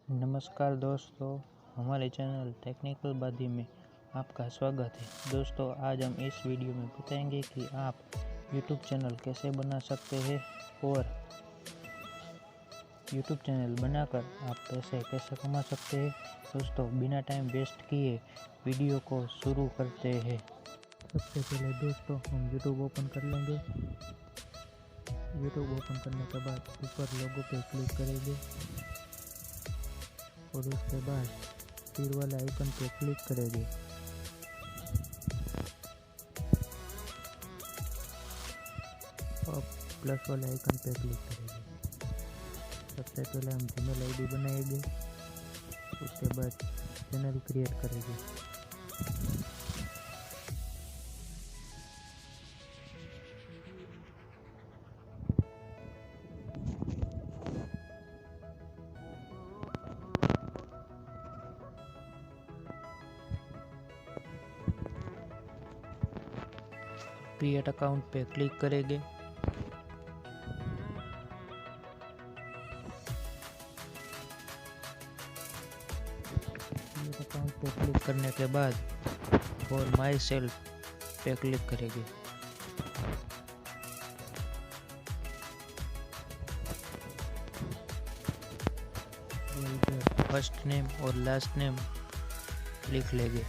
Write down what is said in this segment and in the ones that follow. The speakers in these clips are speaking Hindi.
नमस्कार दोस्तों, हमारे चैनल टेक्निकल बादी में आपका स्वागत है। दोस्तों, आज हम इस वीडियो में बताएंगे कि आप YouTube चैनल कैसे बना सकते हैं और YouTube चैनल बनाकर आप पैसे कैसे कमा सकते हैं। दोस्तों, बिना टाइम वेस्ट किए वीडियो को शुरू करते हैं। सबसे पहले दोस्तों हम YouTube ओपन कर लेंगे। YouTube ओपन करने के बाद ऊपर लोगो पे क्लिक करेंगे और उसके बाद तीर वाले आइकन पे क्लिक करेंगे। और प्लस वाले आइकन पे क्लिक करेंगे। सबसे पहले हम जीमेल आईडी बनाएंगे, उसके बाद चैनल क्रिएट करेंगे। क्रिएट अकाउंट पे क्लिक करेंगे। क्रिएट अकाउंट पे क्लिक करने के बाद फॉर माई सेल्फ पे क्लिक करेंगे। फर्स्ट नेम और लास्ट नेम लिख लेंगे।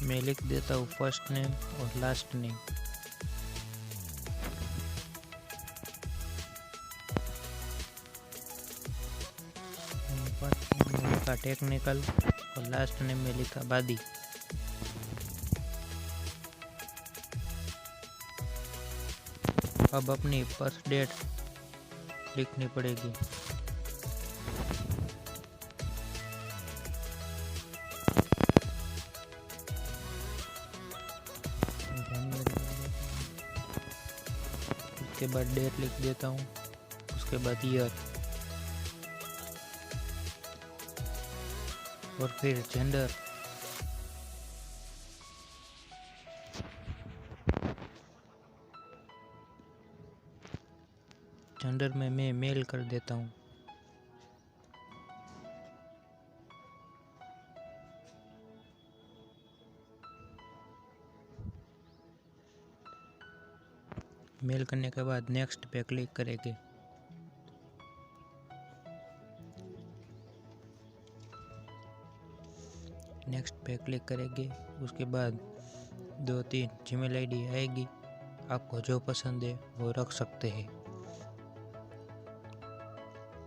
मैं लिख देता हूँ फर्स्ट नेम और लास्ट नेम। फर्स्ट नेम में लिखा टेक्निकल और लास्ट नेम में लिखा बादी। अब अपनी बर्थ डेट लिखनी पड़ेगी। उसके बाद डेट लिख देता हूँ, उसके बाद ईयर और फिर जेंडर। जेंडर में मैं मेल कर देता हूँ। मेल करने के बाद नेक्स्ट पे क्लिक करेंगे। नेक्स्ट पे क्लिक करेंगे, उसके बाद 2-3 जीमेल आईडी आएगी। आपको जो पसंद है वो रख सकते हैं।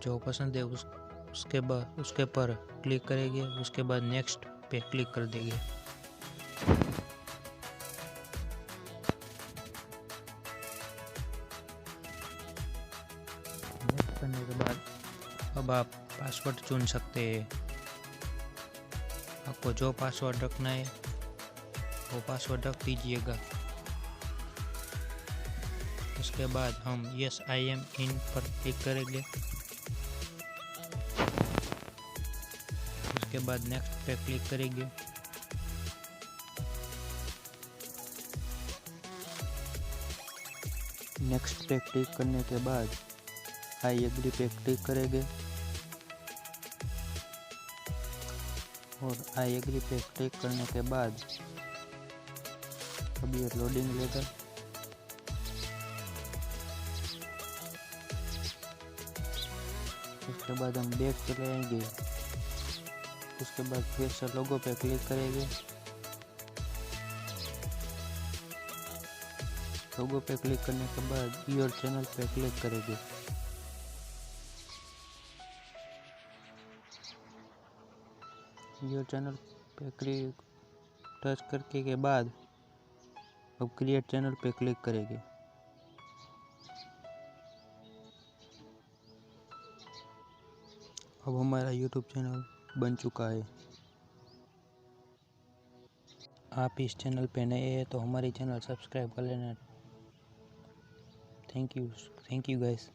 जो पसंद है उसके पर क्लिक करेंगे। उसके बाद नेक्स्ट पे क्लिक कर देंगे। नेक्स्ट करने के बाद अब आप पासवर्ड चुन सकते हैं। आपको जो पासवर्ड रखना है वो पासवर्ड रख दीजिएगा। उसके बाद हम यस आई एम इन पर क्लिक करेंगे। उसके बाद नेक्स्ट पे क्लिक करेंगे। नेक्स्ट पे क्लिक करने के बाद आई एग्री पे क्लिक करेंगे और आई एग्री पे क्लिक करने के बाद अब ये लोडिंग लेगा। उसके बाद हम बैक चले आएंगे। उसके बाद फिर से लोगो पे क्लिक करेंगे। लोगो पे क्लिक करने के बाद योर चैनल पे क्लिक करेंगे। योर चैनल पे टच करके के बाद अब क्रिएट चैनल पे क्लिक करेंगे। अब हमारा YouTube चैनल बन चुका है। आप इस चैनल पे नए हैं तो हमारी चैनल सब्सक्राइब कर लेना। Thank you guys.